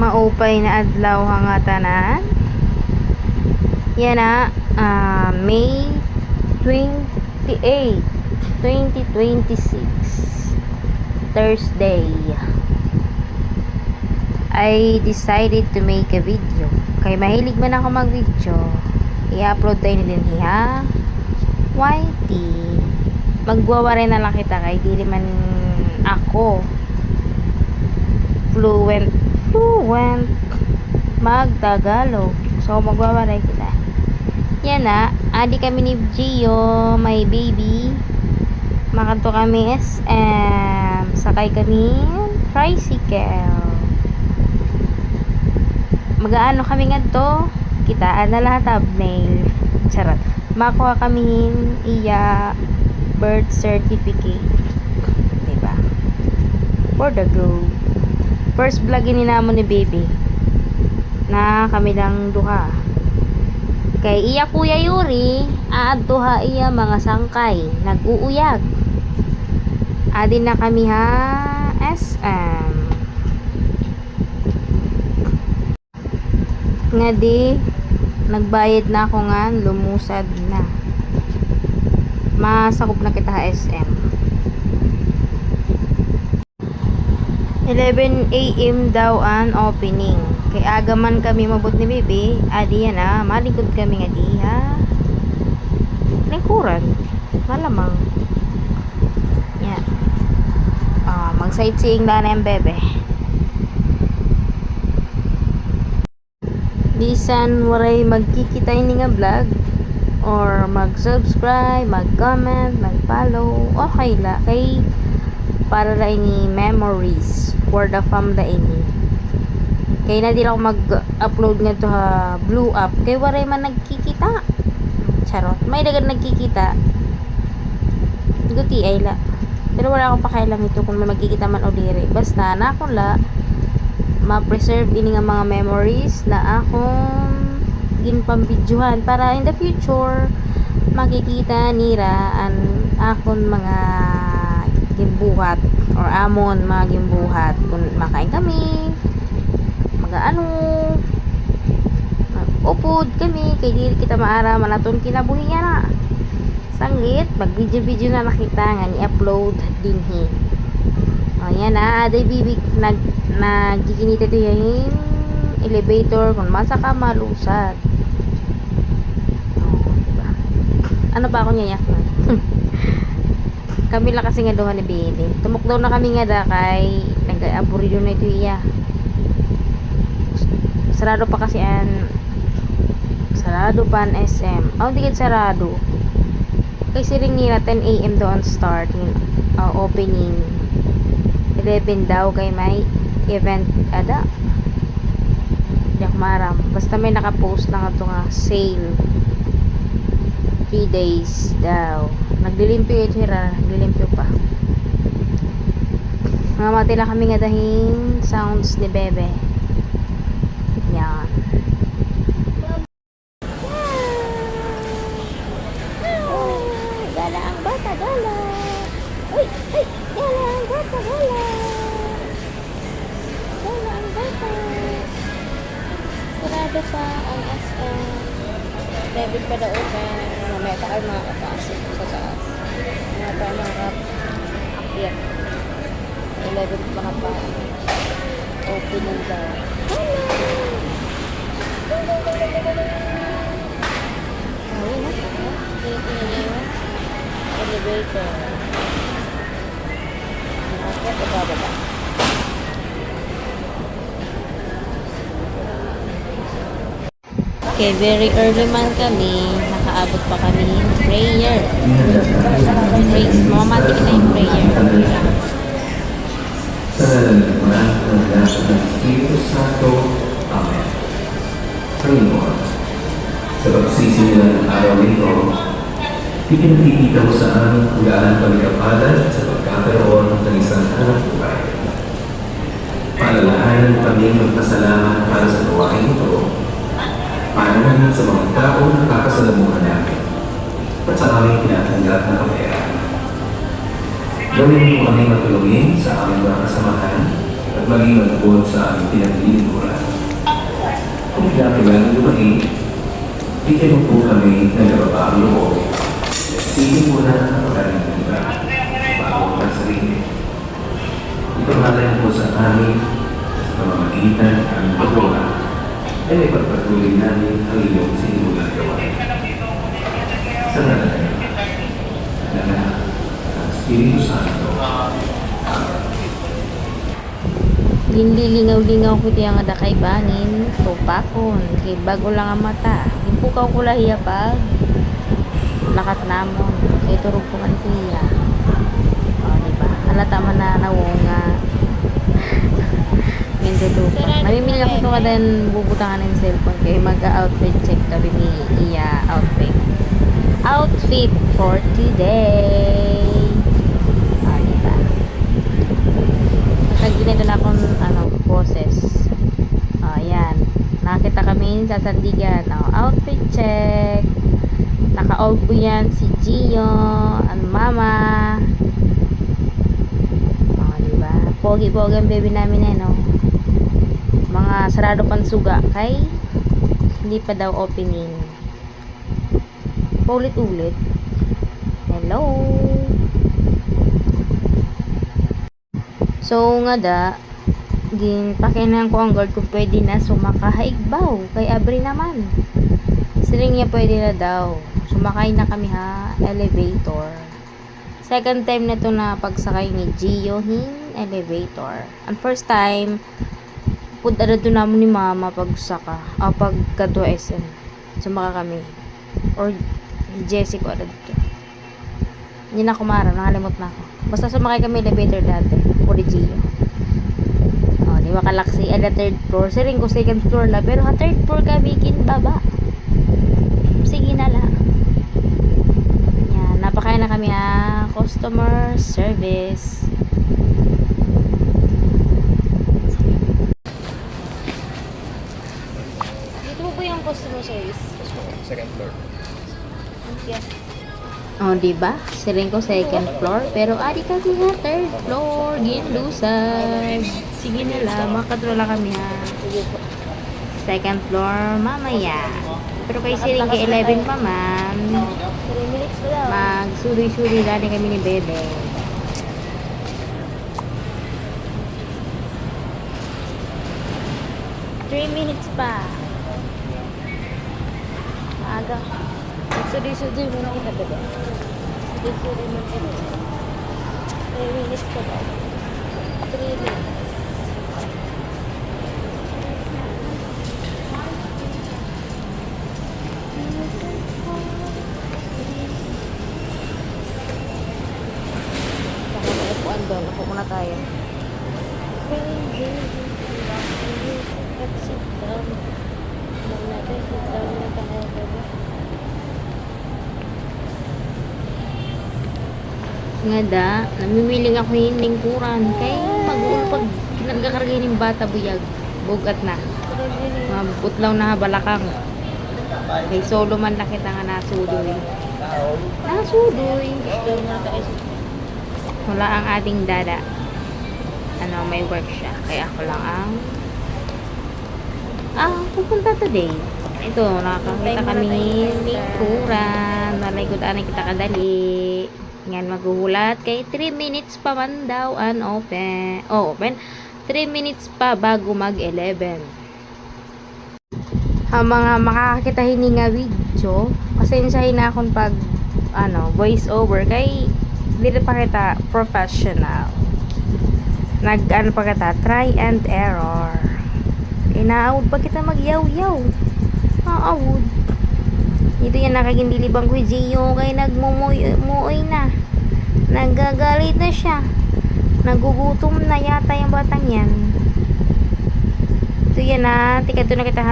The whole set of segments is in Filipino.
Maupay na adlaw nga tanan. Yan na, May 28, 2026, Thursday. I decided to make a video. Kay mahilig man ako mag-video, i-upload tayo din hiya. YT. Magwawari na lang kita kay di man ako fluent mag-Tagalog. So magwawari kita. Yan na, adi kami ni Gio, my baby. Makanto kami SM. Sakay kami tricycle. Magaano kami nga to? Kitaan na lahat thumbnail. Charot. Makuha kami iya birth certificate. Diba? For the go. First vlog ini namon ni baby. Na kami lang duha. Kay iya Kuya Yuri, aadtuha iya mga sangkay, nag-uuyag. Adin na kami ha, SM. Nga di, nagbayad na ako nga, lumusad na. Masakop na kita ha, SM. 11 AM daw ang opening. Kay agaman kami mabot ni Bibi. Adi yan malikod kami nga di ha. Lingkuran. Malamang. Yan. Mag sightseeing na yung bebe. Bisan waray magkikita ini nga vlog or mag-subscribe, mag-comment, mag-follow, okay la. Kay para la ini memories for the family ini. Kaya na di lang mag-upload nga to ha blue up. Kaya waray man nagkikita. Charot. May dagan nagkikita. Guti ay la. Pero wala akong pakailang ito kung may magkikita man o diri. Basta na ako la ma-preserve ini nga mga memories na akong ginpambidyohan para in the future makikita nira an akon mga gimbuhat or amon mga gimbuhat kung makain kami ano upod kami kay dili kita maara manaton kinabuhi na sanggit mag video na nakita nga ni-upload dinhi ayan aday bibig nagiginita ito yung elevator kung masa ka malusad diba? Ano ba ako nyayak na kami lang kasi nga doon ni Billy tumukdaw na kami nga da kay nag-aburido na ito iya sarado pa kasi sarado pa ang SM hindi ka sarado kasi rin nila 10 AM doon start opening 11 daw kay may event ada yak maram basta may nakapost lang ito nga sale 3 days daw naglilimpyo naglilimpyo pa mga mati lang kami nga dahing sounds ni bebe yan gala ang bata gala uy gala ang bata gala gala ang bata sarado pa ang SM debit pa daw open mamaya pa kayo makakapasok sa taas mamaya pa makakakyat 11 pa pa opening daw elevator nakakit o bababa okay very early man kami nakaabot pa kami prayer mamamati kita yung prayer sa nalalaman ng lahat ng Espiritu Santo. Amen. Panginoon, sa pagsisimulan ng araw nito, ipinakikita mo sa amin kung gaano pagkapalan sa pagkakaroon ng isang hanap buhay. Paalalahanan mo kami magpasalamat para sa gawain ito, para namin sa mga tao na kakasalamuhan namin, at sa aming tinatanggap na kapera. Gawin mo kami matulungin sa aming mga kasamahan at maging malabot sa aming pinaglilingkuran. Kung kailangan lumahin, bigyan mo po kami ng nababang loob. Isipin mo na ang pagkaling iba bago ang sarili. Ipagmalay mo sa amin sa pamamagitan ng paggawa ay may pagpatuloy namin ang iyong sinimulang gawain. Sa ngalan ng Anak, ng Espiritu Santo. Linlilingaw-lingaw ko diyan nga kay bangin, tupakon, kay bago lang ang mata. Impukaw ko lahiya pag lakat namon, kay turog ko man tiya. O, diba? Halata man na nawonga. Ngayon tutupak. Namimili ako ito kada bubutangan ng cellphone kay mag-outfit check kami ni Iya outfit. Outfit for today. O, diba? Ganito na akong poses. Ayan. Nakita kami sa Sandigan. Outfit check. Naka-all po yan si Gio, ang mama. Diba? Pogi-pogi ang baby namin mga sarado pang suga kay hindi pa daw opening. Paulit-ulit. Hello. So nga da, pakinan ko ang guard kung pwede na sumakahaigbaw kay Abri naman. Siling niya pwede na daw. Sumakay na kami elevator. Second time na to na pagsakay ni Gio elevator. Ang first time, punta na to namin ni mama pagsaka. Pagkadwa SM. Sumaka kami. Or Jessica na dito. Hindi na kumara, nakalimot na ako. Basta sumakay kami elevator dati. Puri Gio. Di ba kalaksi ada third floor. Siring ko second floor la. Pero third floor kami baba. Sige na lang. Yan. Napakain na kami customer service. Dito po yung customer service. Second floor. Yeah. Diba? Siling ko second floor. Pero adi kasi third floor. Ginlusag. Sige na lang. Makadrola kami Second floor mamaya. Pero kay siling kay 11 pa man. 3 minutes pa daw. Magsuri-suri gani kami ni Bebe. Three minutes pa. Aga. Magsuri-suri mo na kita, Bebe. Magsuri mo kita. 3 minutes pa daw. 3 minutes. Doon, ako muna tayo. Nga da, namimiling ako yung lingkuran. Kaya mag-uulpag, nagkakaragay ng bata buyag. Bugat na. Mabutlaw na balakang. Kay solo man na kita nga nasudoy. Nasudoy. Wala ang ating dada. May work siya. Kaya ako lang pupunta today. Ito, nakakita kami lingkuran. Nalaygod-anay kita kadali. Yan, maghuhulat. Kay 3 minutes pa man daw open. Open. 3 minutes pa bago mag-11. Mga makakakita nga video. Pasensyahin na akong pag voice over. Kay dito pa kita professional. Pa kita try and error. Inaawod pa kita magyaw-yaw. Aawod. Ito yan nakagindilibang ko Gio kay nagmumuoy na. Nagagalit na siya. Nagugutom na yata yung batang yan. Ito yan tika ito na kita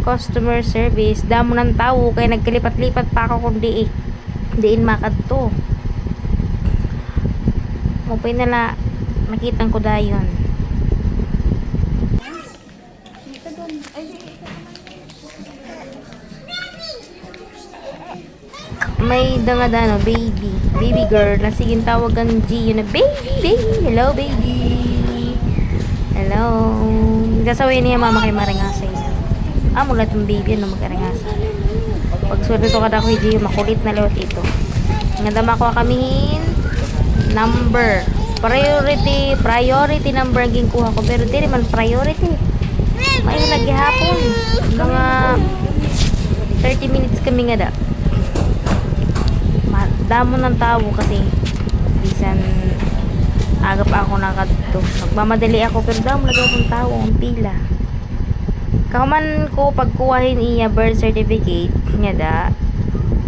customer service. Damo ng tao kay nagkalipat-lipat pa ako kundi diin makadto. Mupay nala nakitang ko dayon. May dangadano baby girl na siging tawagan Gio na baby. Hello baby. Gasawin niya mama kay maringasa niya. Mulat yung baby no magaringasa. Pag sunod ito kada ko hindi makulit na lewat ito. Nga dama ko kamihin number. Priority number ang ginkuha ko pero di man priority. May lagi hapon. Mga 30 minutes kami nga da. Damo ng tao kasi bisan aga pa ako nakadto. Magmamadali ako pero damo lagi akong tao ang pila. Kaman ko pagkuhahin iya birth certificate nga da.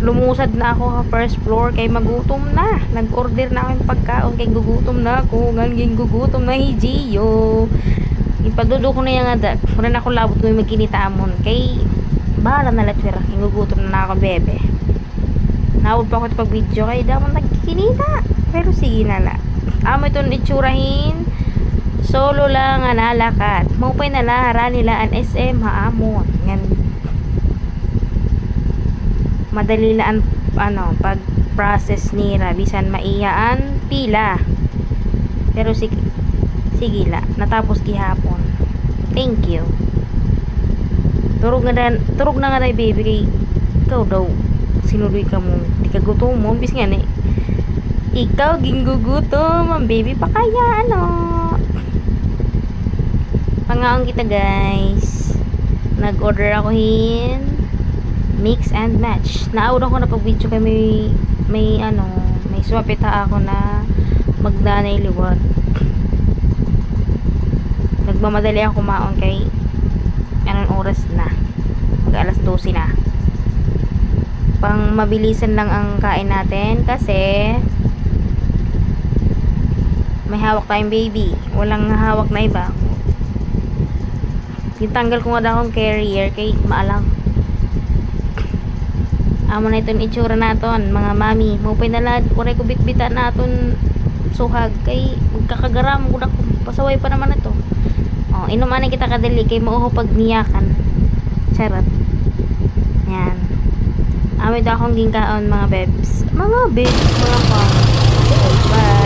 Lumusad na ako sa first floor kay magutom na. Nag-order na ako ng pagkaon kay gugutom na ako. Nganging gugutom na hijiyo. Ipadudo ko na yung nga da. Muna na ako labot ko yung magkinitamon. Kay bahala na latwira. Kay gugutom na ako bebe. Nawad pa ako pag video kay damon nagkikinita. Pero sige na la. Amo itong itsurahin. Solo lang nga nalakat. Maupay na lahara nila ang SM haamon. Ngan madali lang pag process nila bisan maiyaan pila pero sige la natapos gihapon. Thank you. Turog na nga baby kay ikaw daw sinuloy ka mo di ka gutom mo bis nga ni ikaw ginggugutom ang baby pa kaya pangaon kita guys. Nag-order ako mix and match. Naawdan ko na pag video kay may swapita ako na magdanay liwat. Nagmamadali ako kumaon kay anong oras na. Mag alas 12 na. Pang mabilisan lang ang kain natin kasi may hawak tayong baby. Walang hawak na iba. Itanggal ko nga daw akong carrier kay maalang. Amo na itong itsura naton mga mami. Mupay na lahat. Waray ko bitbitan naton suhag. Kay magkakagaram. Pasaway pa naman ito. Inumanin kita kadali. Kay mauho pag niyakan. Charot. Yan. Amo ito akong gingkaon mga bebs. Mga pang. Bye.